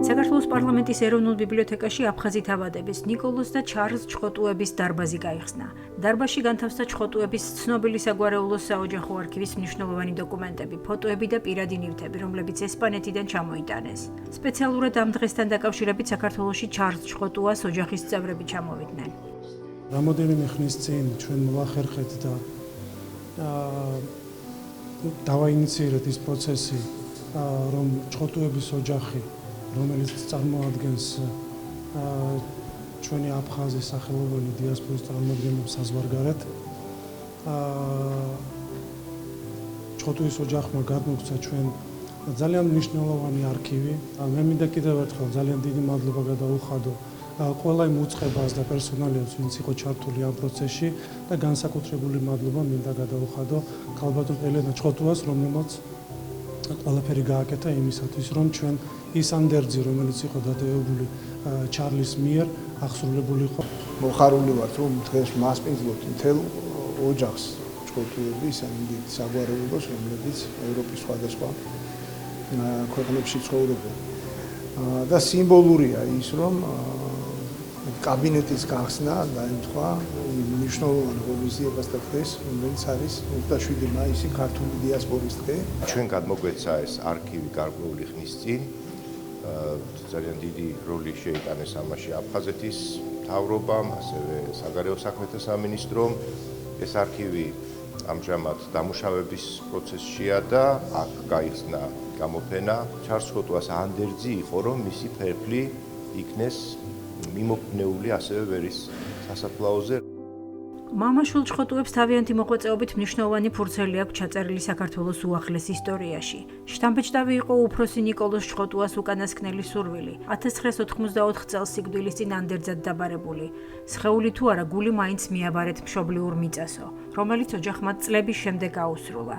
საქართველოს პარლამენტის ეროვნულ ბიბლიოთეკაში აფხაზი თავადების ნიკოლოზ და ჩარლზ ჩხოტუების დარბაზი გაიხსნა. დარბაზში განთავსდა ჩხოტუების ცნობილი საგვარეულოს საოჯახო არქივის მნიშვნელოვანი დოკუმენტები, ფოტოები და პირადი ნივთები, რომლებიც ესპანეთიდან ჩამოიტანეს. სპეციალურად ამ დღესთან დაკავშირებით საქართველოში ჩარლზ ჩხოტუას ოჯახის წევრები ჩამოვიდნენ. რამოდენიმე ხნის წინ ჩვენ მოვახერხეთ და დავაინიციირეთ ის პროცესი, რომ ჩხოტუების ოჯახი, რომელიც წარმოადგენს ჩვენი აფხაზის სახელოვანი დიასპორის წარმომადგენლებს საზღვარგარეთ, ჩხოტუის ოჯახმა გადმოგცა ჩვენ ძალიან მნიშვნელოვანი არქივი. მე მინდა კიდევ ერთხელ ძალიან დიდი მადლობა გადაუხადო ყველა იმ უწყებას და პერსონალიებს, ვინც იყო ჩართული ამ პროცესში და განსაკუთრებული მადლობა მინდა გადაუხადო ქალბატონ ელენა ჩხოტუას, რომელმაც ყველაფერი გააკეთა იმისათვის, რომ ჩვენ ის ანდერძი, რომელიც იყო დადეებული ჩარლის მიერ, აღსრულებული იყო. მოხარული ვართ, რომ დღეს მასპინძლობთ მთელ ოჯახს ჩხოტუების, ამით საგვარეულოს, რომლებიც ევროპის სხვადასხვა ქვეყნებში ცხოვრობენ. და სიმბოლურია ის, რომ კაბინეტის გახსნა დაემთხვა მნიშვნელოვან ღონისძიებას და დღეს, რომელიც არის 27 მაისი ქართული დიასპორის დღე. ჩვენ გადმოგვეცა ეს არქივი გარკვეული ხნის წინ. ძალიან დიდი როლი შეიტანეს ამაში აფხაზეთის მთავრობამ, ასევე საგარეო საქმეთა სამინისტრომ. ეს არქივი ამჟამად დამუშავების პროცესშია და აქ გაიხსნა გამოფენა. ჩარლზ ჩხოტუას ანდერძი იყო, რომ მისი ფერფლი იქნეს მიმოფნეული ასევე ვერის სასაფლაოზე. მამა-შვილ ჩხოტუებს თავიანთი მოღვაწეობით მნიშვნელოვანი ფურცელი აქვს ჩაწერილი საქართველოს უახლეს ისტორიაში. შთამბეჭდავი იყო უფროსი ნიკოლოზ ჩხოტუას უკანასკნელი სურვილი, 1984 წელს სიკვდილის წინ ანდერძად დაბარებული. სხეული თუ არა, გული მაინც მიაბარეთ მშობლიურ მიწასო, რომელიც ოჯახმა წლების შემდეგ აუსრულა.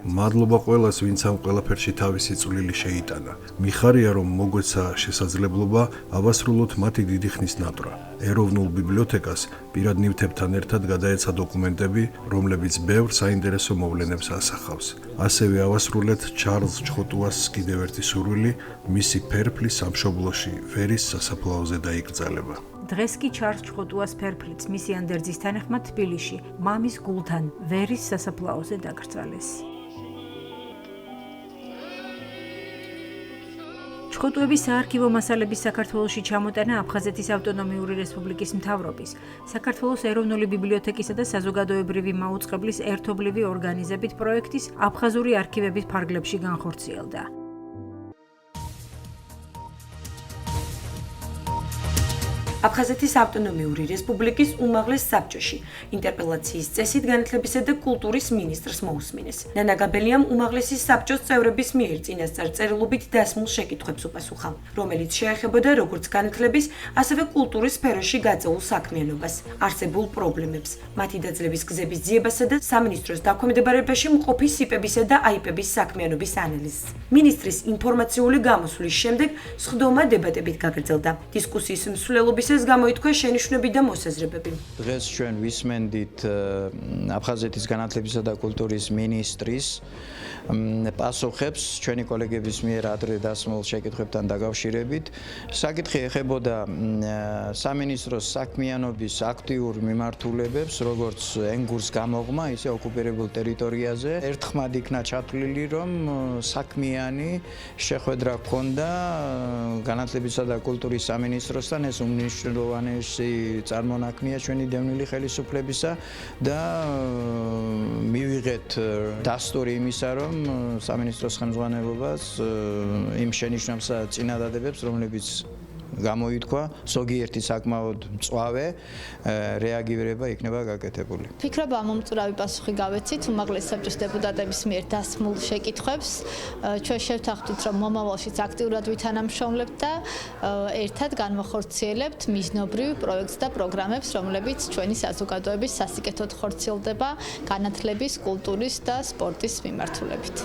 მადლობა ყველას, ვინც ამ ყველაფერში თავისი წვლილი შეიტანა. მიხარია, რომ მოგვეცა შესაძლებლობა ავასრულოთ მათი დიდი ხნის ნატრა. ეროვნულ ბიბლიოთეკას პირად ნივთებთან ერთად გადაეცა დოკუმენტები, რომლებიც ბევრ საინტერესო მოვლენებს ასახავს. ასევე ავასრულეთ ჩარლზ ჩხოტუას კიდევ ერთი სურვილი, მისი ფერფლის სამშობლოში, ვერის სასაფლაოზე დაიკრძალება. დღეს კი ჩარლზ ჩხოტუას ფერფლიც მისი ანდერძის თანახმად თბილისში, მამის გულთან, ვერის სასაფლაოზე დაკრძალეს. ჩხოტუების საარქივო მასალების საქართველოში ჩამოტანა აფხაზეთის ავტონომიური რესპუბლიკის მთავრობის, საქართველოს ეროვნული ბიბლიოთეკისა და საზოგადოებრივი მაუწყებლის ერთობლივი ორგანიზებით პროექტის აფხაზური არქივების ფარგლებში განხორციელდა. აფხაზეთის ავტონომიური რესპუბლიკის უმაღლეს საბჭოში ინტერპელაციის წესით განათლებისა და კულტურის მინისტრს მოусმინეს. ნანა გაბელიამ უმაღლესი საბჭოს წევრების მიერ წინასწარ წერილობით დასმულ შეკითხვებს უპასუხა, რომელიც შეეხებოდა როგორც განათლების, ასევე კულტურის სფეროში გაწეულ საქმიანობას, არსებულ პრობლემებს, მათი დაძლევის გზების ძიებასა და სამინისტროს დაქვემდებარებაში მყოფი სიპებისა და აიპების საქმიანობის ანალიზს. მინისტრის ინფორმაციული გამოსვლის შემდეგ სხდომა დებატებით გაგრძელდა. დისკუსიის მსვლელობის გამოითქვა შენიშვნები და მოსაზრებები. დღეს ჩვენ ვისმენდით აფხაზეთის განათლებისა და კულტურის მინისტრის პასუხებს ჩვენი კოლეგების მიერ ადრე დასმულ შეკითხვებთან დაკავშირებით. საკითხი ეხებოდა სამინისტროს საქმიანობის აქტიურ მიმართულებებს, როგორც ენგურს გამოღმა, ისე ოკუპირებულ ტერიტორიაზე. ერთხმად იქნა ჩათვლილი, რომ საქმიანი შეხვედრა ჰქონდა განათლებისა და კულტურის სამინისტროსთან, ეს უმნიშვნელოვანესი წარმონაქმნია ჩვენი დევნილი ხელისუფლებისა და მივიღეთ დასტური იმისა, რომ სამინისტროს ხელმძღვანელობას იმ შენიშვნებსა და წინადადებებს, რომლებიც გამოითქვა, ზოგიერთი საკმაოდ მწვავე რეაგირება იქნება გაკეთებული. ფიქრობ ამომწურავი პასუხი გავეცით უმაღლეს საბჭოს დეპუტატების მიერ დასმულ შეკითხვებს. ჩვენ შევთანხმდით, რომ მომავალშიც აქტიურად ვითანამშრომლებთ და ერთად განვახორციელებთ მიზნობრივ პროექტს და პროგრამებს, რომლებიც ჩვენი საზოგადოების სასიკეთოდ ხორციელდება განათლების, კულტურის და სპორტის მიმართულებით.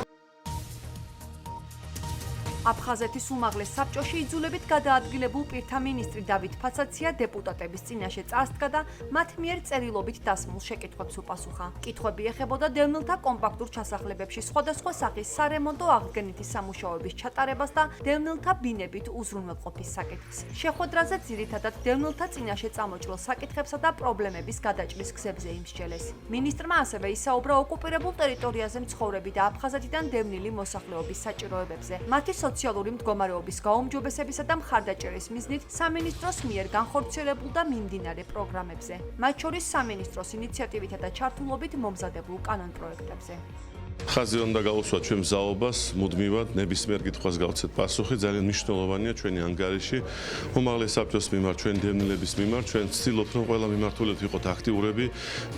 აფხაზეთის უმაღლეს საბჭოში იძულებით გადაადგილებულ პირთა მინისტრი დავით ფაცაცია დეპუტატების წინაშე წასდგა და მათ მიერ წერილობით დასმულ შეკითხვებს უპასუხა. კითხვები ეხებოდა დევნილთა კომპაქტურ ჩასახლებებში სხვადასხვა სახის სარემონტო აღდგენითი სამუშაოების ჩატარებას და დევნილთა ბინებით უზრუნველყოფის საკითხს. შეხვედრაზე ძირითადად დევნილთა წინაშე წამოჭრილ საკითხებსა და პრობლემების გადაჭრის გზებზე იმსჯელეს. მინისტრმა ასევე ისაუბრა ოკუპირებულ ტერიტორიაზე მცხოვრები და აფხაზეთიდან დევნილი მოსახლეობის საჭიროებებზე. მათი სოციალური მდგომარეობის გაუმჯობესებისა და მხარდაჭერის მიზნით სამინისტროს მიერ განხორციელებულ და მიმდინარე პროგრამებზე, მათ შორის სამინისტროს ინიციატივითა და ჩართულობით მომზადებულ კანონპროექტებზე. ხაზი უნდა გაუსვათ ჩვენ მზაობას, მუდმივად ნებისმიერ კითხვას გავცეთ პასუხი, ძალიან მნიშვნელოვანია ჩვენი ანგარიში. უმაღლეს საბჭოს მიმართ, ჩვენ დევნილების მიმართ, ჩვენ ვცდილობთ, რომ ყველა მიმართულებით ვიყოთ აქტიურები,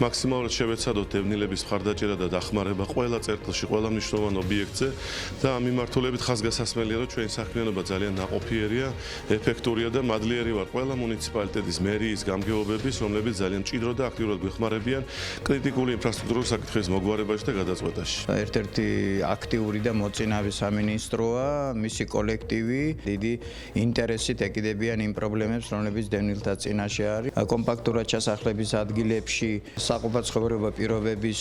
მაქსიმალურად შევეცადოთ დევნილების მხარდაჭერა და დახმარება ყველა წერტილში, ყველა მნიშვნელოვან ობიექტზე და ამ მიმართულებით ხაზგასასმელია, რომ ჩვენი საქმიანობა ძალიან ნაყოფიერია, ეფექტურია და მადლიერი ვარ ყველა მუნიციპალიტეტის მერიის გამგეობების, რომლებიც ძალიან მჭიდრო და აქტიურად გვეხმარებიან კრიტიკული ინფრასტრუქტურის საკითხების მოგვარებაში და გადაწყვეტაში. ერთ-ერთი აქტიური და მოწინავე სამინისტროა, მისი კოლექტივი დიდი ინტერესით ეკიდებიან იმ პრობლემებს, რომლებიც დევნილთა წინაშე არის. კომპაქტურად ჩასახლების ადგილებში საყოფაცხოვრებო პირობების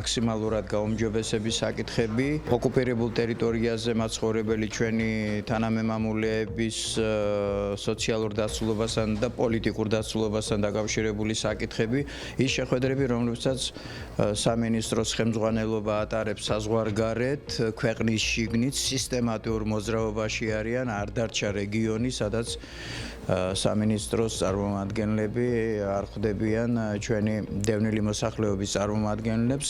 მაქსიმალურად გაუმჯობესების საკითხები, ოკუპირებულ ტერიტორიაზე მაცხოვრებელი ჩვენი თანამემამულეების სოციალურ დაცულობასთან და პოლიტიკურ დაცულობასთან დაკავშირებული საკითხები, ის შეხვედრები, რომლებსაც სამინისტროს ხელმძღვანელობა ატარებს საზღვარგარეთ, ქვეყნის შიგნით სისტემატიურ მოძრაობაში არიან, არ დარჩა რეგიონი, სადაც სამინისტროს წარმომადგენლები არ ხვდებიან ჩვენი დევნილი მოსახლეობის წარმომადგენლებს.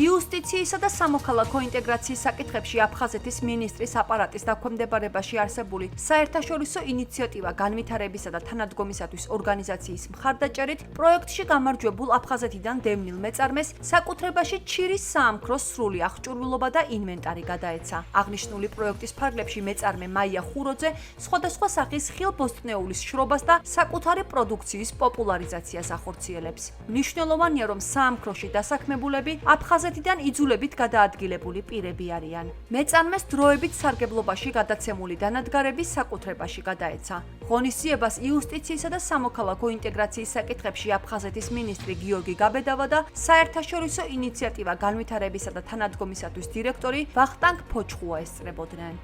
იუსტიციისა და სამოქალაქო ინტეგრაციის საკითხებში აფხაზეთის მინისტრის აპარატის დაქვემდებარებაში არსებული საერთაშორისო ინიციატივა განვითარებისა და თანადგომისათვის ორგანიზაციის მხარდაჭერით პროექტში გამარჯვებულ აფხაზეთიდან დევნილ მეწარმეს საკუთრებაში ჩირის საამქროს სრული აღჭურვილობა და ინვენტარი გადაეცა. აღნიშნული პროექტის ფარგლებში მეწარმე მაია ხუროძე სხვადასხვა სახის ხილბოსტნეულის შრობას და საკუთარი პროდუქციის პოპულარიზაციას ახორციელებს. მნიშვნელოვანია, რომ საამქროში დასაქმებულები აფხაზეთიდან იძულებით გადაადგილებული პირები არიან. მეწარმეს დროებით სარგებლობაში გადაცემული დანადგარები საკუთრებაში გადაეცა. ღონისძიებას იუსტიციისა და სამოქალაქო ინტეგრაციის საკითხებში აფხაზეთის მინისტრი გიორგი გაბედავა და საერთაშორისო ინიციატივა განვითარებისა და თანადგომისათვის დირექტორი ვახტანგ ფოჩხუა ესწრებოდნენ.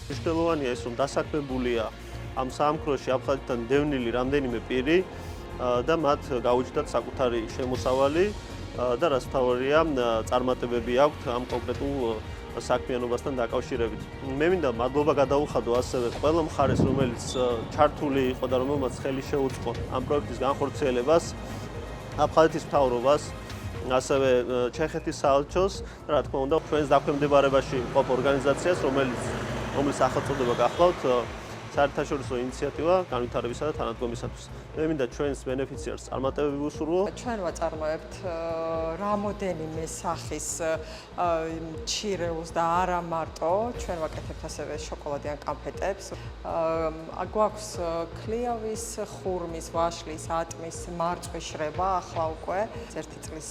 მნიშვნელოვანია ის, რომ დასაქმებულია ამ საამქროში აფხაზეთიდან დევნილი რამდენიმე პირი და მათ გაუჩნდათ საკუთარი შემოსავალი და რაც მთავარია, წარმატებები აქვთ ამ კონკრეტულ საქმიანობასთან დაკავშირებით. მე მინდა მადლობა გადაუხადო ასევე ყველა მხარეს, რომელიც ჩართული იყო და რომელმაც ხელი შეუწყო ამ პროექტის განხორციელებას, აფხაზეთის მთავრობას, ასევე ჩეხეთის საელჩოს და რა თქმა უნდა, ჩვენს დაქვემდებარებაში მყოფ ორგანიზაციას, რომლის სახელწოდება გახლავთ საერთაშორისო ინიციატივა განვითარებისა და თანადგომისათვის. მე მინდა ჩვენს ბენეფიციარს წარმატებები ვუსურვო. ჩვენ ვაწარმოებთ რამოდენიმე სახის ჩირეულს და არა მარტო, ჩვენ ვაკეთებთ ასევე შოკოლადიან კამფეტებს. გვაქვს ქლიავის, ხურმის, ვაშლის, ატმის, მარწვის შრება ახლა უკვე 1 წლის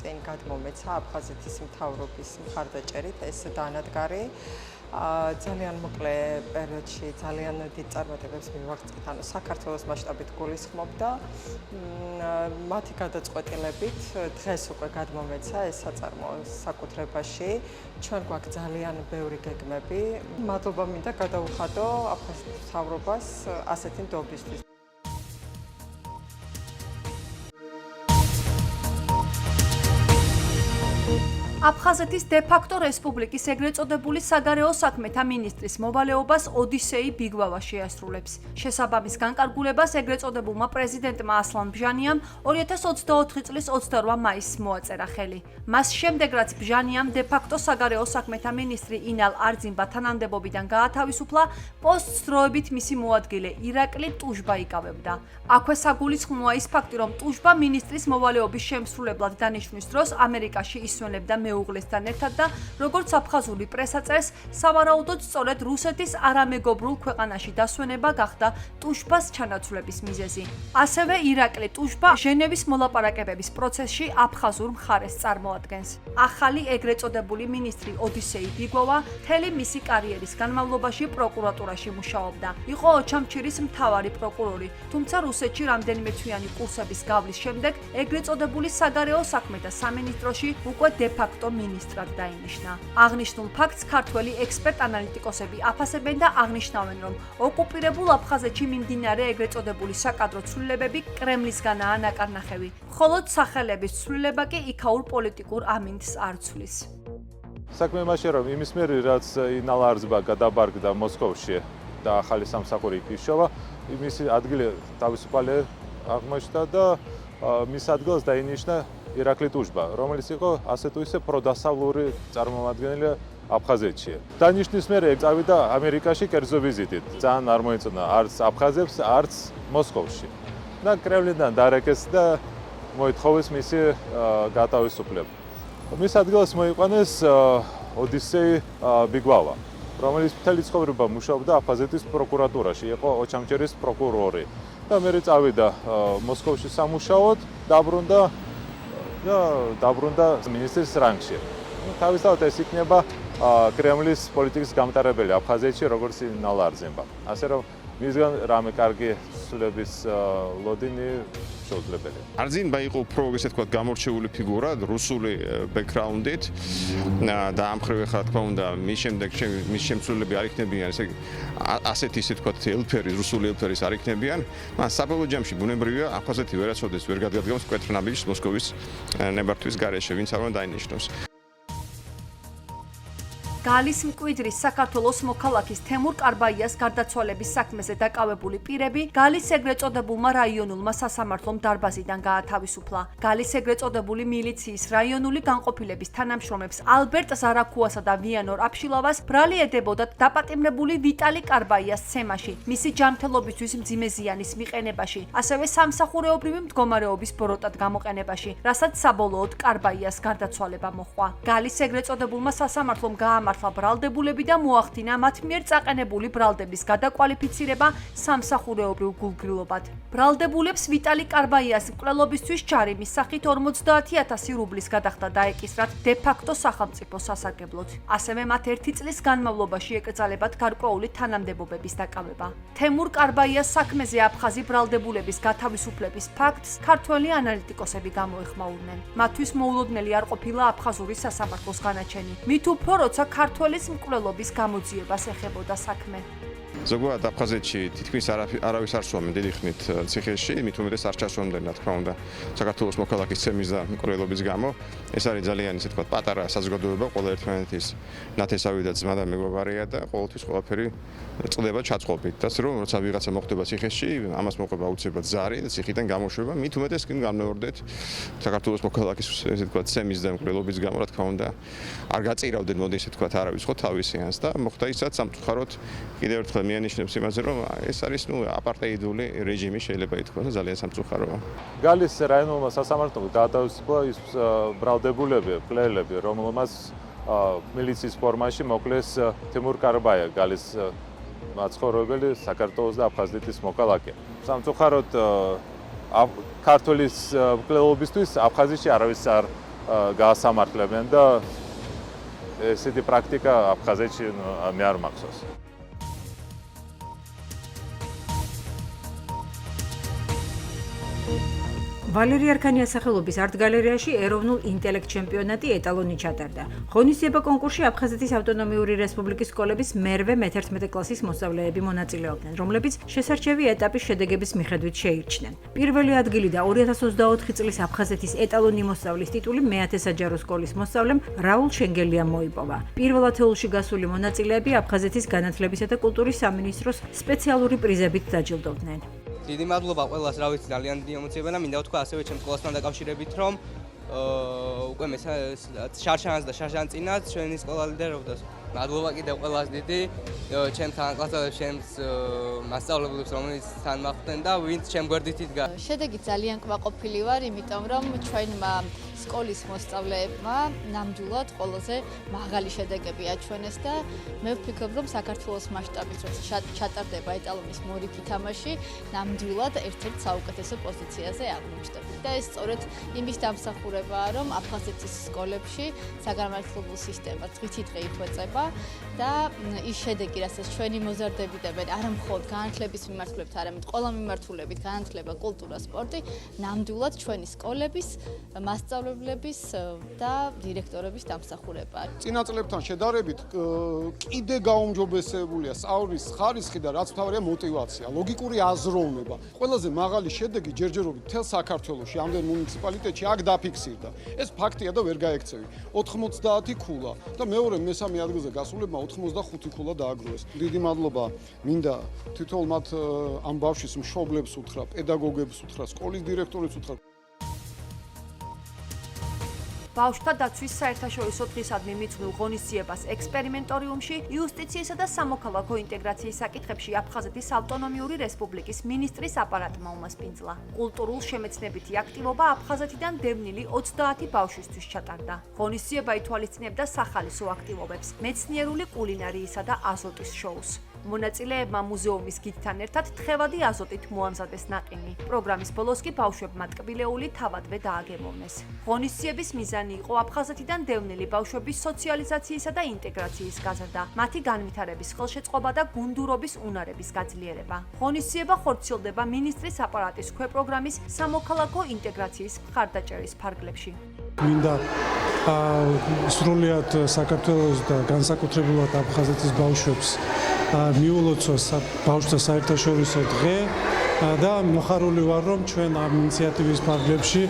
წინ გადმომეცა აფხაზეთის მთავრობის მხარდაჭერით ეს დანადგარი. ძალიან მოკლე პერიოდში ძალიან დიდ წარმატებებს მივაღწევთ, ანუ საქართველოს მასშტაბით გულისხმობდა. მათი გადაწყვეტილებით დღეს უკვე გადმომეცა ეს საწარმო საკუთრებაში. ჩვენ გვაქვს ძალიან ბევრი გეგმები. მადლობა მინდა გადაუხადო აფხაზეთის მთავრობას ასეთი ნდობისთვის. აფხაზეთის დე-ფაქტო რესპუბლიკის ეგრეთ წოდებული საგარეო საქმეთა მინისტრის მოვალეობას ოდისეი ბიგბავა შეასრულებს. შესაბამის განკარგულებას ეგრეთ წოდებულმა პრეზიდენტმა ასლან ბჟანიამ 2024 წლის 22 მაისს მოაწერა ხელი. მას შემდეგ, რაც ბჟანიამ დე-ფაქტო საგარეო საქმეთა მინისტრი ინალ არძიმბა თანამდებობიდან გაათავისუფლა, პოსტს დროებით მისი მოადგილე ირაკლი ტუშბა იკავებდა. აქვე საგულისხმოა ის ფაქტი, რომ ტუშბა მინისტრის მოვალეობის შემსრულებლად დანიშვნის დროს ამერიკაში ისვენებდა მეუღლესთან ერთად და როგორც აფხაზური პრესა წერს, სავარაუდოდ სწორედ რუსეთის არამეგობრულ ქვეყანაში დასვენება გახდა ტუშბას ჩანაცვლების მიზეზი. ასევე ირაკლი ტუშბა ჟენევის მოლაპარაკებების პროცესში აფხაზურ მხარეს წარმოადგენს. ახალი ეგრეთ წოდებული მინისტრი ოდისეი ბიგოვა მთელი მისი კარიერის განმავლობაში პროკურატურაში მუშაობდა. იყო ოჩამჩირის მთავარი პროკურორი, თუმცა რუსეთში რამდენიმე თვიანი კურსების გავლის შემდეგ ეგრეთ წოდებული საგარეო საქმეთა სამინისტროში უკვე დე-ფაქტო მინისტრად დაინიშნა. აღნიშნულ ფაქტს ქართველი ექსპერტ-ანალიტიკოსები აფასებენ და აღნიშნავენ, რომ ოკუპირებულ აფხაზეთში მიმდინარე ეგრეთ წოდებული საკადრო ცვლილებები კრემლისგანაა ნაკარნახევი, ხოლო სახელების ცვლილება კი იქაურ პოლიტიკურ ამინდს არ ცვლის. საქმე იმაშია, რომ იმის მიერ რაც ინალარზბა გადაბარგდა მოსკოვში და ახალი სამსახური იქ იშოვა, მისი ადგილი თავისუფალი აღმოჩნდა და მის ადგილას დაინიშნა ირაკლი ტუშბა, რომელიც იყო ასე თუ ისე პროდასავლური წარმომადგენელი აფხაზეთში. დანიშნის მერე წავიდა ამერიკაში კერძო ვიზიტით. ძალიან არ მოეწონა არც აფხაზებს, არც მოსკოვში. და კრემლიდან დარეკეს და მოითხოვეს მისი გათავისუფლება. მის ადგილას მოიყვანეს ოდისეი ბიგოვა, რომელიც მთელი ცხოვრება მუშაობდა აფხაზეთის პროკურატურაში, იყო ოჩამჩირის პროკურორი. და მერე წავიდა მოსკოვში სამუშაოდ, დაბრუნდა მინისტრის რანგში. თავისთავად ეს იქნება კრემლის პოლიტიკის გამტარებელი აფხაზეთში, როგორც ინალარზება. ასე რომ მისგან რამე კარგი ცვლილების ლოდინი შეუძლებელია. არზინბა იყო უფრო ესე ვთქვათ გამორჩეული ფიგურა რუსული ბექგრაუნდით და ამ მხრივ ახლა თქმა უნდა მის შემდეგ მის შემცვლელები არ იქნებიან ესე ასეთი ისე ვთქვათ ელფერი რუსული ელფერის არ იქნებიან. მაგრამ საბოლოო ჯამში ბუნებრივია აფხაზეთი ვერაცოდეს ვერ გადადგამს კვეთრნაბიჯს მოსკოვის ნებართვის გარეშე, ვინც არ უნდა დაინიშნოს. გალის მკვიდრის საქართველოს მოქალაქის თემურ კარბაიას გარდაცვალების საქმეზე დაკავებული პირები გალის ეგრეთ წოდებულმა რაიონულმა სასამართლომ დარბაზიდან გაათავისუფლა. გალის ეგრეთ წოდებული მილიციის რაიონული განყოფილების თანამშრომლებს ალბერტ ზარაქუასა და ვიანორ აფშილავას ბრალი ედებოდათ დაპატიმრებული ვიტალი კარბაიას ცემაში, მისი ჯანმრთელობისთვის მძიმე ზიანის მიყენებაში, ასევე სამსახურეობრივი მდგომარეობის ბოროტად გამოყენებაში, რასაც საბოლოოდ კარბაიას გარდაცვალება მოჰყვა. გალის ეგრეთ წოდებულმა სასამართლომ გაამართლა ბრალდებულები და მოახდინა მათ მიერ წაყენებული ბრალდების გადაკვალიფიცირება სამსახურეობრივ გულგრილობად. ბრალდებულებს ვიტალი კარბაიას მკვლელობისთვის ჯარიმის სახით 50,000 რუბლის გადახდა დაეკისრათ დე-ფაქტო სახელმწიფო სასარგებლოდ. ასევე მათ 1 წლის განმავლობაში ეკრძალებათ გარკვეული თანამდებობების დაკავება. თემურ კარბაიას საქმეზე აფხაზი ბრალდებულების გათავისუფლების ფაქტს ქართველი ანალიტიკოსები გამოეხმაურნენ. მათთვის მოულოდნელი არ ყოფილა აფხაზური სასამართლოს განაჩენი. მით უფრო როცა ქართველის მკვლელობის გამოძიებას ეხებოდა საქმე. ზოგადად აფხაზეთში თითქმის არავის არ სვამენ დიდი ხნით ციხეში, მით უმეტეს არ ჩასვამდნენ, რა თქმა უნდა, საქართველოს მოქალაქის ცემის და მკვლელობის გამო. ეს არის ძალიან ისე თქვა პატარა საზოგადოება, ყველა ერთმანეთის ნათესავი და ძმა და მეგობარია და ყოველთვის ყველაფერი წდება ჩაწყობით. ასე რომ როცა ვიღაცა მოხდება ციხეში, ამას მოყვება აუცილებლად ზარი და ციხიდან გამოშვება, მით უმეტეს კი გამნეორდეთ საქართველოს მოქალაქის ესე თქვა ცემის და მკვლელობის გამო, რა თქმა უნდა, არ გაწირავდნენ მოდი ესე თქვა არავის ხო თავისიანს და მოხდა ისაც სამწუხაროდ კიდევ ერთხელ მიანიშნებს იმაზე, რომ ეს არის აპარტეიდული რეჟიმი შეიძლება ითქვას და ძალიან სამწუხაროა. გალის რაიონულმა სასამართლომ გაათავისუფლა ის ბრალდებულები, მკვლელები, რომელმაც მილიციის ფორმაში მოკლეს თემურ კარბაია, გალის მაცხოვრებელი საქართველოს და აფხაზეთის მოქალაქე. სამწუხაროდ ქართლის მკვლელობისთვის აფხაზეთში არავის არ გაასამართლებენ და ესეთი პრაქტიკა აფხაზეთში მე არ მახსოვს. ვალერი არქანიას სახელობის არტ-გალერეაში ეროვნულ ინტელექტ ჩემპიონატი ეტალონი ჩატარდა. ღონისძიება კონკურსში აფხაზეთის ავტონომიური რესპუბლიკის სკოლების მერვე მე-11 კლასის მოსწავლეები მონაწილეობდნენ, რომლებიც შესარჩევი ეტაპის შედეგების მიხედვით შეირჩნენ. პირველი ადგილი და 2024 წლის აფხაზეთის ეტალონი მოსწავლის ტიტული მე-10 საჯარო სკოლის მოსწავლემ რაულ შენგელიამ მოიპოვა. პირველ ათეულში გასული მონაწილეები აფხაზეთის განათლებისა და კულტურის სამინისტროს სპეციალური პრიზებით დაჯილდოვდნენ. დიდი მადლობა ყველას, რა ვიცი, ძალიან დიდი ემოციებია და მინდა ვთქვა ასევე ჩემს სკოლასთან დაკავშირებით, რომ უკვე შარშანს და შარშანწინაც ჩვენი სკოლა ლიდერობდა მადლობა კიდევ ყველას დიდი ჩემს თანაკლასელებს, ჩემს მასწავლებლებს, რომელიც თან მახვდნენ და ვინც ჩემ გვერდით იდგა. შედეგი ძალიან კმაყოფილი ვარ, იმიტომ რომ ჩვენმა სკოლის მოსწავლეებმა ნამდვილად ყველაზე მაღალი შედეგები აჩვენეს და მე ვფიქრობ, რომ საქართველოს მასშტაბით როცა ჩატარდება ეტალონის მორიგი თამაში, ნამდვილად ერთ-ერთ საუკეთესო პოზიციაზე აღმოჩნდებით. და ეს სწორედ იმის დამსახურებაა, რომ აფხაზეთის სკოლებში საგანმანათლებლო სისტემა დღითიდღე იხვეწება და ის შედეგი, რასაც ჩვენი მოზარდები დებენ, არა მხოლოდ განათლების მიმართულებით, არამედ ყველა მიმართულებით, განათლება, კულტურა, სპორტი, ნამდვილად ჩვენი სკოლების მასწავლებლების და დირექტორების დამსახურებაა. წინა წლებთან შედარებით კიდე გაუმჯობესებულია სწავლის ხარისხი და რაც მთავარია мотиваცია, ლოგიკური აზროვნება. ყველაზე მაღალი შედეგი ჯერჯერობით მთელ საქართველოში ამდენ მუნიციპალიტეტში აქ დაფიქსირდა. ეს ფაქტია და ვერ გაექცევი. 90 ქულა და მეორე მესამე ადგილზე გასულებმა 85 ქულა დააგროვეს. დიდი მადლობა მინდა თითოეულ მათ ამ ბავშვის მშობლებს უთხრა, პედაგოგებს უთხრა, სკოლის დირექტორებს უთხრა. ბავშვთა დაცვის საერთაშორისო დღისადმი მიძღვნილ ღონისძიებას ექსპერიმენტორიუმში იუსტიციისა და სამოქალაქო ინტეგრაციის საკითხებში აფხაზეთის ავტონომიური რესპუბლიკის მინისტრის აპარატმა უმასპინძლა. კულტურულ შემეცნებითი აქტივობა აფხაზეთიდან დევნილი 30 ბავშვისთვის ჩატარდა. ღონისძიება ითვალისწინებდა სახალისო აქტივობებს, მეცნიერული კულინარიისა და აზოტის შოუს. მონაწილეებმა მუზეუმის გიდთან ერთად თხევადი აზოტით მოამზადეს ნაყინი. პროგრამის ბოლოს კი ბავშვებმა ტკბილეული თავადვე დააგემოვნეს. ღონისძიების მიზანი იყო აფხაზეთიდან დევნილი ბავშვების სოციალიზაციისა და ინტეგრაციის გაზრდა, მათი განვითარების ხელშეწყობა და გუნდურობის უნარების გაძლიერება. ღონისძიება ხორციელდება მინისტრის აპარატის ქვეპროგრამის სამოქალაქო ინტეგრაციის მხარდაჭერის ფარგლებში. მინდა სრულიად საქართველოს და განსაკუთრებულად აფხაზეთის ბავშვებს მიულოცოს ბავშვთა საერთაშორისო დღე და მოხარული ვარ, რომ ჩვენ ამ ინიციატივის ფარგლებში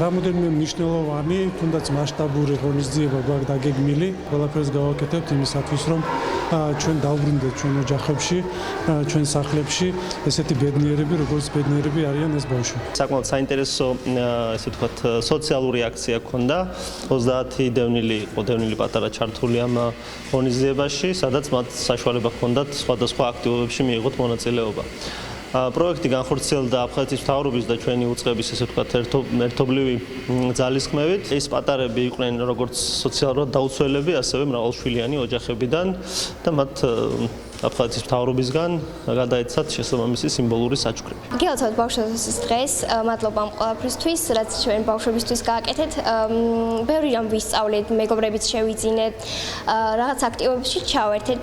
რამოდენიმე მნიშვნელოვანი, თუნდაც მასშტაბური ღონისძიება გვაქვს დაგეგმილი. ყველაფერს გავაკეთებთ იმისათვის, რომ ჩვენ დავბრუნდეთ ჩვენ ოჯახებში, ჩვენ სახლებში ესეთი ბედნიერები, როგორც ბედნიერები არიან ეს ბავშვები. საკმაოდ საინტერესო, ესე ვთქვათ, სოციალური აქცია ჰქონდა. 30 დევნილი პატარა ჩართული ამ ღონისძიებაში, სადაც მათ საშუალება ჰქონდათ სხვადასხვა აქტივობებში მიიღოთ მონაწილეობა. პროექტი განხორციელდა აფხაზეთის მთავრობის და ჩვენი უწყების, ესე ვთქვათ, ერთობლივი ძალისხმევით. ეს პატარები იყვნენ როგორც სოციალურად დაუცველები, ასევე მრავალშვილიანი ოჯახებიდან და მათ აფხაზეთის მთავრობისგან გადაეცათ შესაბამისი სიმბოლური საჩუქრები. გილოცავთ ბავშვების დღეს, მადლობა ამ ყველაფრისთვის, რაც ჩვენ ბავშვებისთვის გააკეთეთ. ბევრი რამ ვისწავლეთ, მეგობრებით შევიძინეთ, რაღაც აქტივობებში ჩავერთეთ.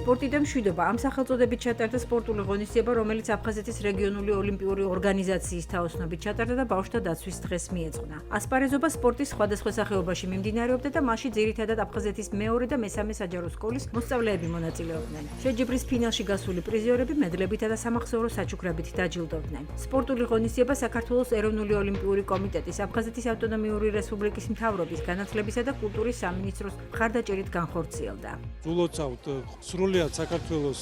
სპორტი და მშვიდობა ამ სახელწოდებით ჩატარდა სპორტული ღონისძიება, რომელიც აფხაზეთის რეგიონული ოლიმპიური ორგანიზაციის თაოსნობით ჩატარდა და ბავშვთა დაცვის დღეს მიეძღვნა. ასპარეზობა სპორტის სხვადასხვა სახეობაში მიმდინარეობდა და მასში ძირითადად აფხაზეთის მეორე და მესამე საჯარო სკოლის მოსწავლეები მონაწილეობდნენ. შეჯიბრის ფინალში გასული პრიზიორები მედლებითა და სამახსოვრო საჩუქრებით დაჯილდოვდნენ. სპორტული ღონისძიება საქართველოს ეროვნული ოლიმპიური კომიტეტის, აფხაზეთის ავტონომიური რესპუბლიკის მთავრობის, განათლებისა და კულტურის სამინისტროს მხარდაჭერით განხორციელდა. ულოცავთ სრულიად საქართველოს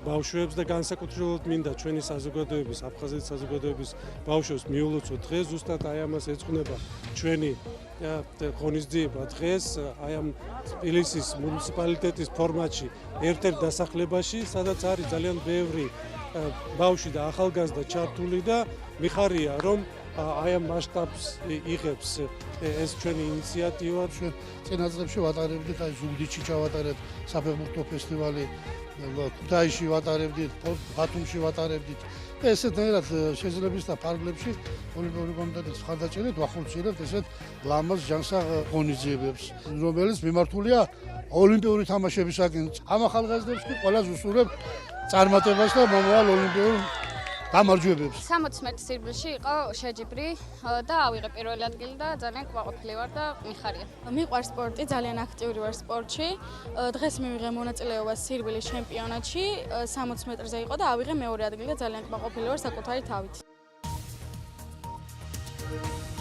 ბავშვებს და განსაკუთრებულად მინდა ჩვენი საზოგადოების, აფხაზეთის საზოგადოების ბავშვებს მიულოცოთ დღეს, ზუსტად აი ამას ეძღვნება ჩვენი ღონისძიება დღეს, აი ამ თბილისის მუნიციპალიტეტის ფორმატში, ერთ-ერთ დასახლებაში, სადაც არის ძალიან ბევრი ბავშვი და ახალგაზრდა ჩართული და მიხარია, რომ აი ამ მასშტაბს იღებს ეს ჩვენი ინიციატივა. ჩვენ წინა წლებში ვატარებდით, აი ზუგდიდში ჩავატარეთ საფეხბურთო ფესტივალი, ქუთაისში ვატარებდით, ბათუმში ვატარებდით. და ესეთნაირად შეძლების და ფარგლებში ოლიმპიური კომიტეტის მხარდაჭერით ვახორციელებთ ესეთ ლამაზ ჯანსაღ ღონისძიებებს, რომელიც მიმართულია ოლიმპიური თამაშებისაკენ. ამ ახალგაზრდებს კი ყველას ვუსურვებ წარმატებას და მომავალ ოლიმპიურ გამარჯვებებს. 60 სირბილში იყო შეჯიბრი და ავიღე პირველი ადგილი და ძალიან კმაყოფილი ვარ და მიხარია. მიყვარს სპორტი, ძალიან აქტიური ვარ სპორტში. დღეს მივიღე მონაწილეობა სირბილის ჩემპიონატში, 60 მეტრზე იყო და ავიღე მეორე ადგილი და ძალიან კმაყოფილი ვარ საკუთარი თავით.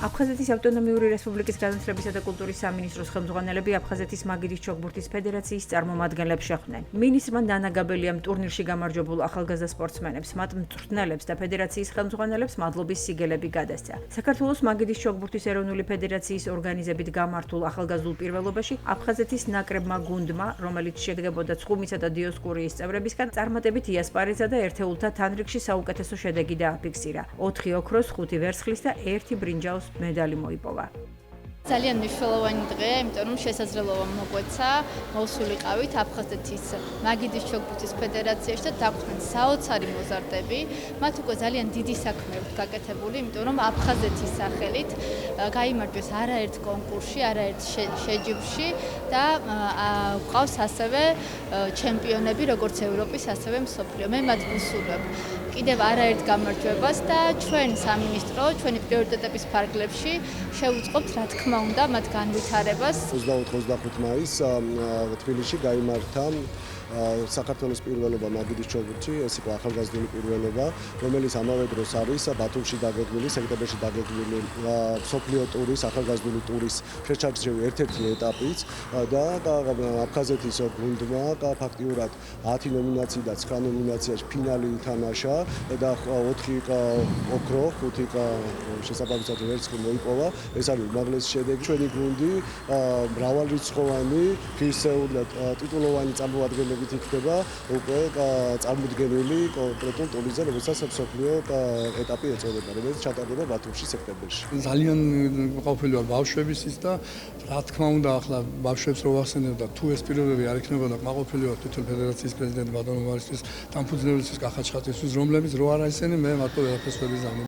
აფხაზეთის ავტონომიური რესპუბლიკის განათლებისა და კულტურის სამინისტროს ხელმძღვანელები აფხაზეთის მაგიდის ჩოგბურთის ფედერაციის წარმომადგენლებს შეხვდნენ. მინისტრმა ნანა გაბელიამ ტურნირში გამარჯვებულ ახალგაზრდა სპორტსმენებს, მათ მწვრთნელებს და ფედერაციის ხელმძღვანელებს მადლობის სიგელები გადასცა. საქართველოს მაგიდის ჩოგბურთის ეროვნული ფედერაციის ორგანიზებით გამართულ ახალგაზრდულ პირველობაში აფხაზეთის ნაკრებმა გუნდმა, რომელიც შედგებოდა ცხუმისა და დიოსკურიის წევრებისგან, წარმატებით იასპარეზა და ერთეულთა თანრიგში საუკეთესო შედეგი დააფიქსირა. 4 ოქროს, 5 ვერცხლის და 1 ბრინჯაოს медали მოიპოვა. ძალიან მნიშვნელოვანი დღეა, იმიტომ რომ შესაძლებლობა მოგვეცა მოვსულიყავით აფხაზეთის მაგიდის ჩოგბურთის ფედერაციაში და დაგვხდნენ საოცარი მოზარდები. მათ უკვე ძალიან დიდი საქმე აქვს გაკეთებული, იმიტომ რომ აფხაზეთის სახელით გაიმარჯვეს არაერთ კონკურსში, არაერთ შეჯიბრში და ყავს ასევე ჩემპიონები, როგორც ევროპის, ასევე მსოფლიო. მე მათ ვუსურვებ კიდევ არაერთ გამარჯვებას და ჩვენ სამინისტრო, ჩვენი პრიორიტეტების ფარგლებში შევუწყობთ, რა თქმა უნდა, მათ განვითარებას. 24-25 მაისს თბილისში გაიმართა საქართველოს პირველობა მაგიდის ჩოგბურთში, ეს იყო ახალგაზრდული პირველობა, რომელიც ამავე დროს არის ბათუმში დაგეგმილი, სექტემბერში დაგეგმილი მსოფლიო ტურის, ახალგაზრდული ტურის შეჩაგრჩევი ერთ-ერთი ეტაპიც და აფხაზეთის გუნდმა ფაქტიურად 10 ნომინაციიდან 9 ნომინაციაში ფინალი ითამაშა და 4 ოქრო, 5 შესაბამისად ვერცხლი მოიპოვა. ეს არის უმაღლესი შედეგი. ჩვენი გუნდი მრავალრიცხოვანი, ღირსეული ტიტულოვანი წარმომადგენლებით იქნება უკვე წარმოდგენილი კონკრეტულ ტურნირზე, რომელსაც მსოფლიო ეტაპი ეწოდება, რომელიც ჩატარდება ბათუმში სექტემბერში. ძალიან ყოფილი ვარ ბავშვებისთვის და რა თქმა უნდა ახლა ბავშვებს რო ვახსენებ და თუ ეს პირობები არ იქნებოდა, ყოფილი ვარ თვითონ ფედერაციის პრეზიდენტ ბატონო მარისთვის, დამფუძნებელისთვის, კახაჩხატისთვის, რომლებიც რო არ აისენი, მე მარტო ვერაფერს ვერ ვიზამი.